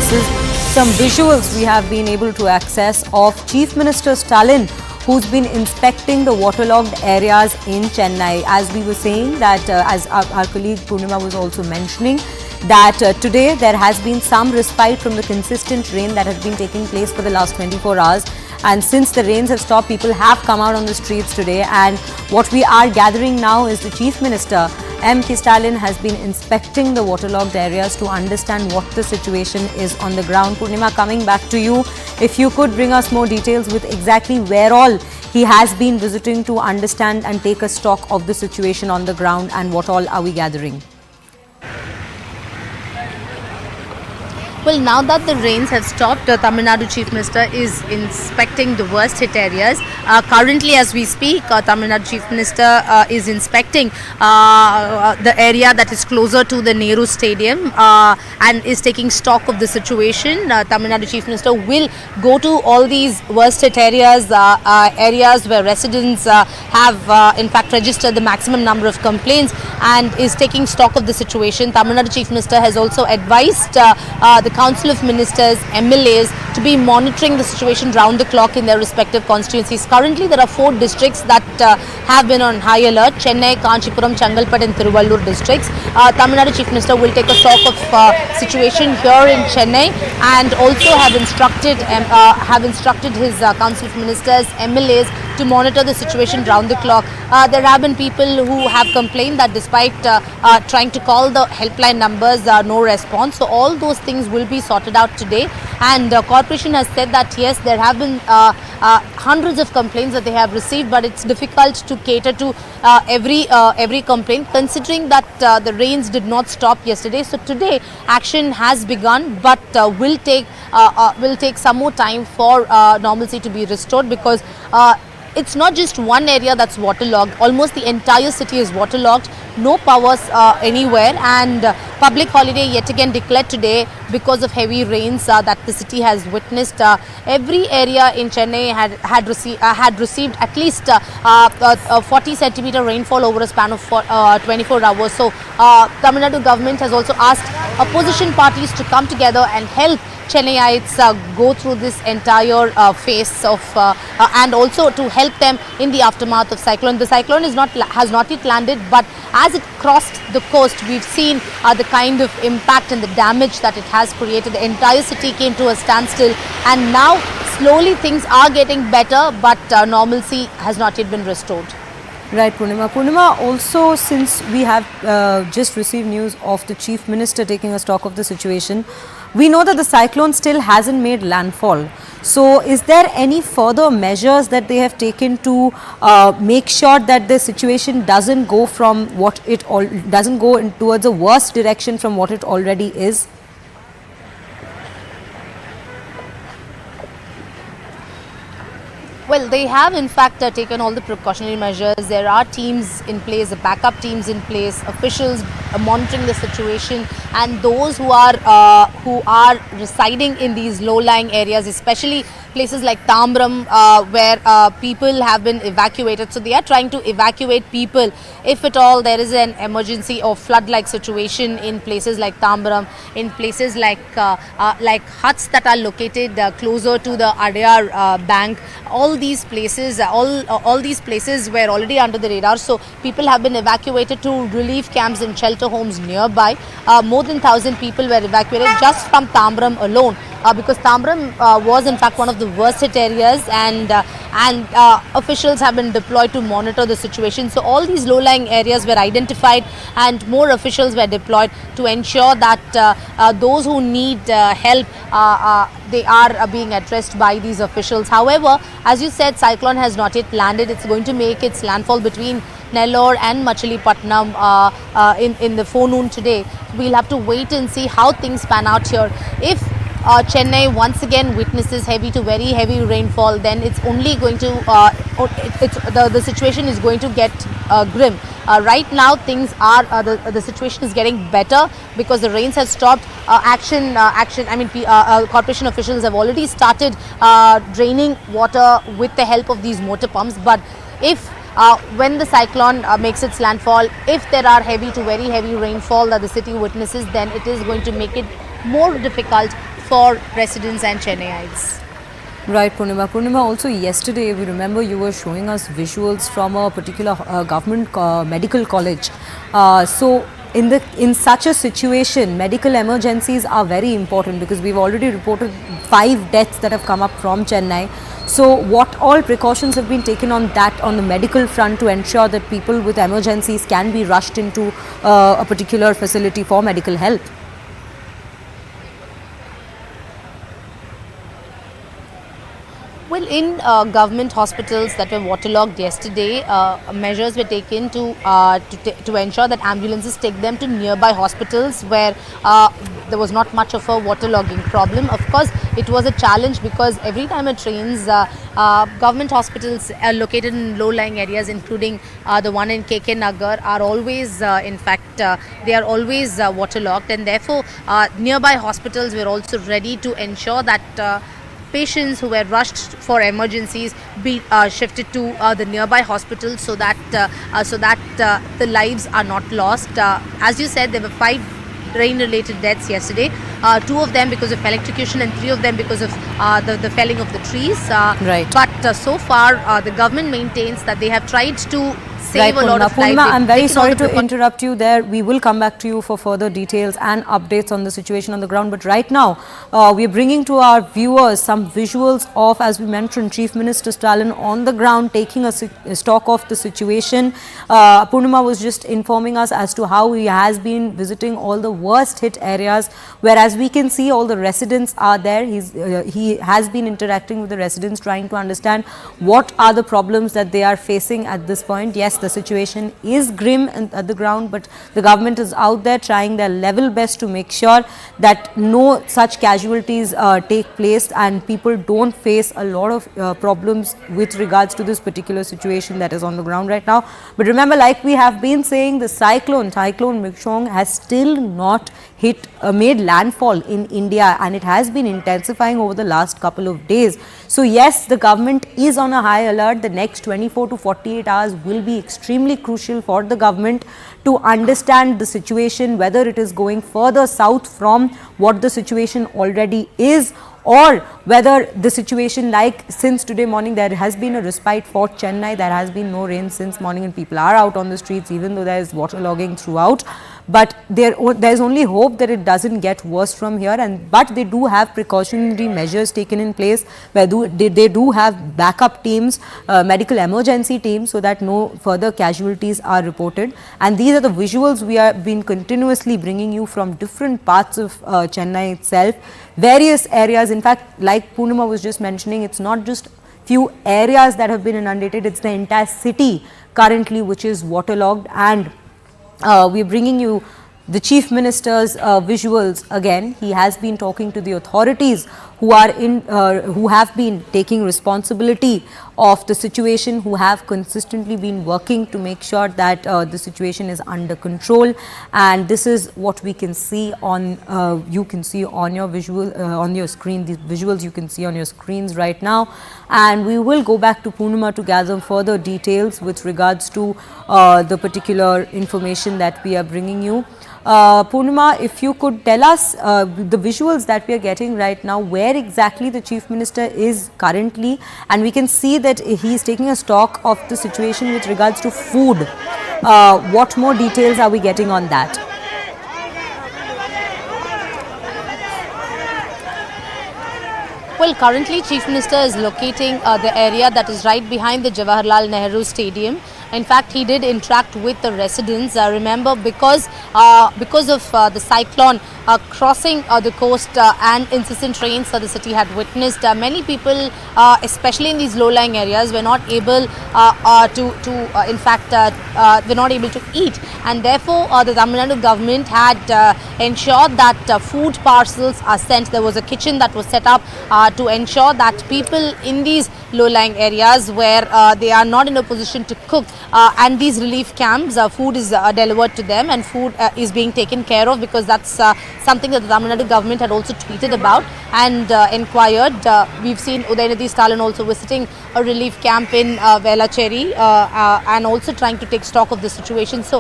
this is some visuals we have been able to access of Chief Minister Stalin, who's been inspecting the waterlogged areas in Chennai. As we were saying that, as our colleague Purnima was also mentioning, that today there has been some respite from the consistent rain that has been taking place for the last 24 hours. And since the rains have stopped, people have come out on the streets today. And what we are gathering now is the Chief Minister, M.K. Stalin, has been inspecting the waterlogged areas to understand what the situation is on the ground. Purnima, coming back to you, if you could bring us more details with exactly where all he has been visiting to understand and take a stock of the situation on the ground, and what all are we gathering? Well, now that the rains have stopped, the Tamil Nadu Chief Minister is inspecting the worst hit areas. Currently, as we speak, Tamil Nadu Chief Minister is inspecting the area that is closer to the Nehru Stadium and is taking stock of the situation. Tamil Nadu Chief Minister will go to all these worst hit areas, areas where residents have in fact registered the maximum number of complaints, and is taking stock of the situation. Tamil Nadu Chief Minister has also advised the Council of Ministers, MLAs, to be monitoring the situation round the clock in their respective constituencies. Currently, there are 4 districts that have been on high alert: Chennai, Kanchipuram, Changalpet and Tiruvallur districts. Tamil Nadu Chief Minister will take a stock of situation here in Chennai, and also have instructed his Council of Ministers, MLAs, to monitor the situation round the clock. There have been people who have complained that despite trying to call the helpline numbers, no response. So all those things will be sorted out today, and corporation has said that yes, there have been hundreds of complaints that they have received, but it's difficult to cater to every complaint, considering that the rains did not stop yesterday. So today action has begun, but will take some more time for normalcy to be restored, because it's not just one area that's waterlogged. Almost the entire city is waterlogged. No powers anywhere, and public holiday yet again declared today because of heavy rains that the city has witnessed. Every area in Chennai had received at least 40 centimeter rainfall over a span of 24 hours. So Tamil Nadu government has also asked opposition parties to come together and help Chennaiites go through this entire phase of and also to help them in the aftermath of cyclone. The cyclone has not yet landed, but as it crossed the coast, we've seen the kind of impact and the damage that it has created. The entire city came to a standstill, and now slowly things are getting better, but normalcy has not yet been restored. Right, Purnima. Purnima, also, since we have just received news of the Chief Minister taking a stock of the situation, we know that the cyclone still hasn't made landfall. So is there any further measures that they have taken to make sure that the situation doesn't go from what it doesn't go towards a worse direction from what it already is? Well, they have in fact taken all the precautionary measures. There are teams in place, backup teams in place, officials monitoring the situation, and those who are residing in these low-lying areas, especially places like Tambaram, where people have been evacuated. So they are trying to evacuate people if at all there is an emergency or flood-like situation in places like Tambaram, in places like huts that are located closer to the Adyar bank. All these places were already under the radar. So people have been evacuated to relief camps and shelter homes nearby. More than 1,000 people were evacuated just from Tambaram alone. Because Tambaram was in fact one of the worst hit areas, and officials have been deployed to monitor the situation. So all these low-lying areas were identified, and more officials were deployed to ensure that those who need help, they are being addressed by these officials. However, as you said, cyclone has not yet landed. It's going to make its landfall between Nellore and Machilipatnam in the forenoon today. We'll have to wait and see how things pan out here. If Chennai once again witnesses heavy to very heavy rainfall, then it's only going to the situation is going to get grim. Right now things are the situation is getting better because the rains have stopped. Corporation officials have already started draining water with the help of these motor pumps. But if when the cyclone makes its landfall, if there are heavy to very heavy rainfall that the city witnesses, then it is going to make it more difficult for residents and Chennaiites. Right, Purnima. Purnima, also yesterday, we remember you were showing us visuals from a particular government medical college. So, in such a situation, medical emergencies are very important because we've already reported 5 deaths that have come up from Chennai. So, what all precautions have been taken on the medical front to ensure that people with emergencies can be rushed into a particular facility for medical help? Well, in government hospitals that were waterlogged yesterday, measures were taken to ensure that ambulances take them to nearby hospitals where there was not much of a waterlogging problem. Of course, it was a challenge because every time it rains, government hospitals are located in low-lying areas, including the one in KK Nagar, are always, they are always waterlogged, and therefore nearby hospitals were also ready to ensure that patients who were rushed for emergencies be shifted to the nearby hospitals so that the lives are not lost. As you said, there were 5 rain-related deaths yesterday. 2 of them because of electrocution and 3 of them because of the felling of the trees. Right. But so far, the government maintains that they have tried to save a lot of lives. Purnima, I'm very sorry to interrupt you there. We will come back to you for further details and updates on the situation on the ground. But right now, we are bringing to our viewers some visuals of, as we mentioned, Chief Minister Stalin on the ground taking a stock of the situation. Purnima was just informing us as to how he has been visiting all the worst hit areas, whereas we can see all the residents are there. He has been interacting with the residents, trying to understand what are the problems that they are facing at this point. Yes, the situation is grim at the ground, but the government is out there trying their level best to make sure that no such casualties take place and people don't face a lot of problems with regards to this particular situation that is on the ground right now. But remember, like we have been saying, the cyclone Michaung has still not made landfall in India, and it has been intensifying over the last couple of days. So yes, the government is on a high alert. The next 24 to 48 hours will be extremely crucial for the government to understand the situation, whether it is going further south from what the situation already is, or whether the situation, like since today morning there has been a respite for Chennai. There has been no rain since morning and people are out on the streets even though there is waterlogging throughout. But there is only hope that it doesn't get worse from here, but they do have precautionary measures taken in place where they do have backup teams, medical emergency teams, so that no further casualties are reported. And these are the visuals we have been continuously bringing you from different parts of Chennai itself, various areas. In fact, like Purnima was just mentioning, it's not just few areas that have been inundated, it's the entire city currently which is waterlogged. And we are bringing you the Chief Minister's visuals again. He has been talking to the authorities who have been taking responsibility of the situation, who have consistently been working to make sure that the situation is under control. And this is what we can see on you can see on your visual on your screen. These visuals you can see on your screens right now, and we will go back to Purnima to gather further details with regards to the particular information that we are bringing you. Purnima, if you could tell us the visuals that we are getting right now, where exactly the Chief Minister is currently, and we can see that he is taking a stock of the situation with regards to food. What more details are we getting on that? Well, currently Chief Minister is locating the area that is right behind the Jawaharlal Nehru Stadium. In fact, he did interact with the residents. Remember, because of the cyclone crossing the coast and incessant rains that the city had witnessed, many people, especially in these low-lying areas, were not able were not able to eat, and therefore the Tamil Nadu government had ensured that food parcels are sent. There was a kitchen that was set up to ensure that people in these low-lying areas where they are not in a position to cook, and these relief camps, food is delivered to them, and food is being taken care of, because that's something that the Tamil Nadu government had also tweeted about and inquired. We've seen Udayanidhi Stalin also visiting a relief camp in Velachery and also trying to take stock of the situation. So